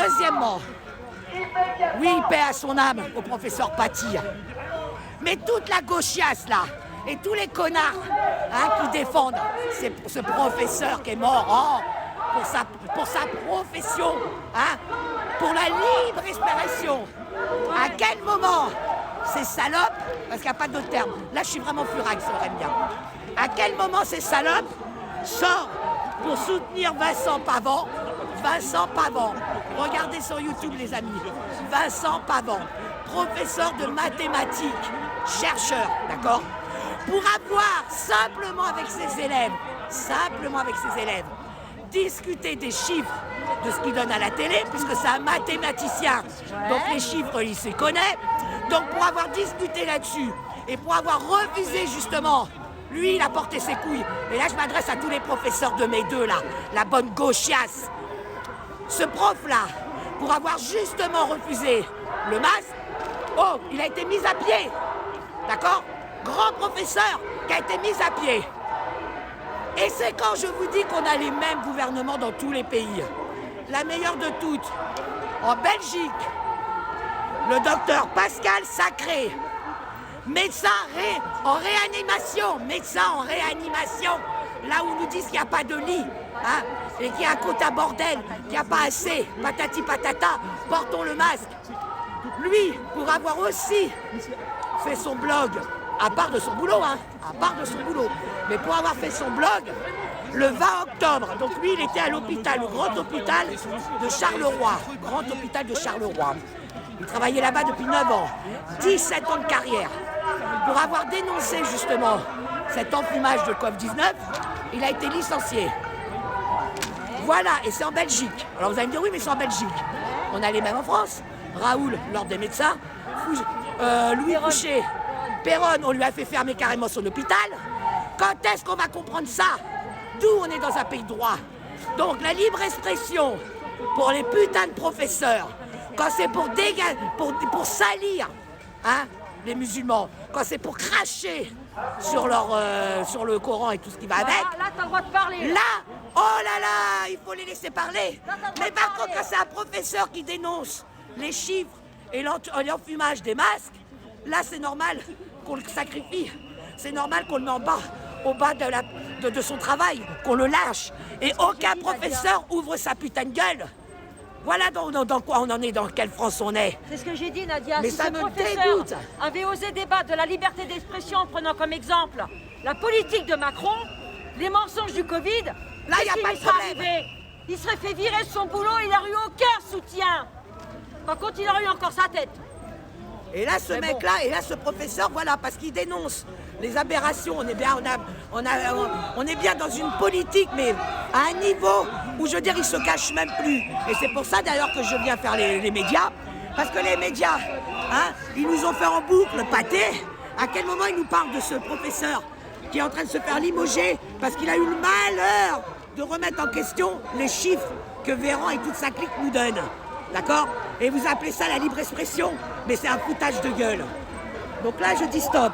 Deuxièmement, oui, paix à son âme, au professeur Paty. Mais toute la gauchiasse là, et tous les connards qui défendent ce professeur qui est mort pour sa profession, pour la libre expression. À quel moment ces salopes, parce qu'il n'y a pas d'autre terme, là je suis vraiment furax, ça aurait bien. À quel moment ces salopes sortent pour soutenir Vincent Pavant, regardez sur YouTube les amis, Vincent Pavant, professeur de mathématiques, chercheur, d'accord, pour avoir simplement avec ses élèves, discuter des chiffres de ce qu'il donne à la télé, puisque c'est un mathématicien, donc les chiffres il s'y connaît, donc pour avoir discuté là-dessus, et pour avoir refusé justement, lui il a porté ses couilles, et là je m'adresse à tous les professeurs de mes deux là, la bonne gauchiasse, ce prof là, pour avoir justement refusé le masque, il a été mis à pied, d'accord, grand professeur qui a été mis à pied. Et c'est quand je vous dis qu'on a les mêmes gouvernements dans tous les pays. La meilleure de toutes, en Belgique, le docteur Pascal Sacré, médecin en réanimation, là où on nous disent qu'il n'y a pas de lit, et qu'il y a un quota bordel, qu'il n'y a pas assez, patati patata, portons le masque. Lui, pour avoir aussi fait son blog, à part de son boulot, mais pour avoir fait son blog, le 20 octobre, donc lui il était à l'hôpital, le grand hôpital de Charleroi, il travaillait là-bas depuis 9 ans, 17 ans de carrière. Pour avoir dénoncé justement cet enfumage de Covid-19, il a été licencié. Voilà, et c'est en Belgique. Alors vous allez me dire, oui, mais c'est en Belgique. On a les mêmes en France. Raoul, l'ordre des médecins, Louis Boucher, Perron, on lui a fait fermer carrément son hôpital. Quand est-ce qu'on va comprendre ça? D'où on est dans un pays de droit. Donc la libre expression pour les putains de professeurs, quand c'est pour salir les musulmans, quand c'est pour cracher sur le Coran et tout ce qui va avec. Là, t'as le droit de parler. Là, oh là là, il faut les laisser parler. Mais par contre, quand c'est un professeur qui dénonce les chiffres et l'enfumage des masques, là c'est normal qu'on le sacrifie. C'est normal qu'on le met en bas, au bas de son travail, qu'on le lâche. Et aucun professeur ouvre sa putain de gueule. Voilà dans quoi on en est, dans quelle France on est. C'est ce que j'ai dit, Nadia. Mais si ça ce me professeur dégoûte. avait osé débattre de la liberté d'expression en prenant comme exemple la politique de Macron, les mensonges du Covid, là, il n'y a pas de problème. Il serait fait virer de son boulot, il n'aurait eu aucun soutien. Par contre, il aurait eu encore sa tête. Et là, ce mec-là, et là, ce professeur, voilà, parce qu'il dénonce les aberrations. On est bien dans une politique, mais à un niveau où, je veux dire, il se cache même plus. Et c'est pour ça, d'ailleurs, que je viens faire les médias. Parce que les médias, ils nous ont fait en boucle pâté. À quel moment ils nous parlent de ce professeur qui est en train de se faire limoger parce qu'il a eu le malheur de remettre en question les chiffres que Véran et toute sa clique nous donnent. D'accord? Et vous appelez ça la libre expression, mais c'est un foutage de gueule. Donc là, je dis stop.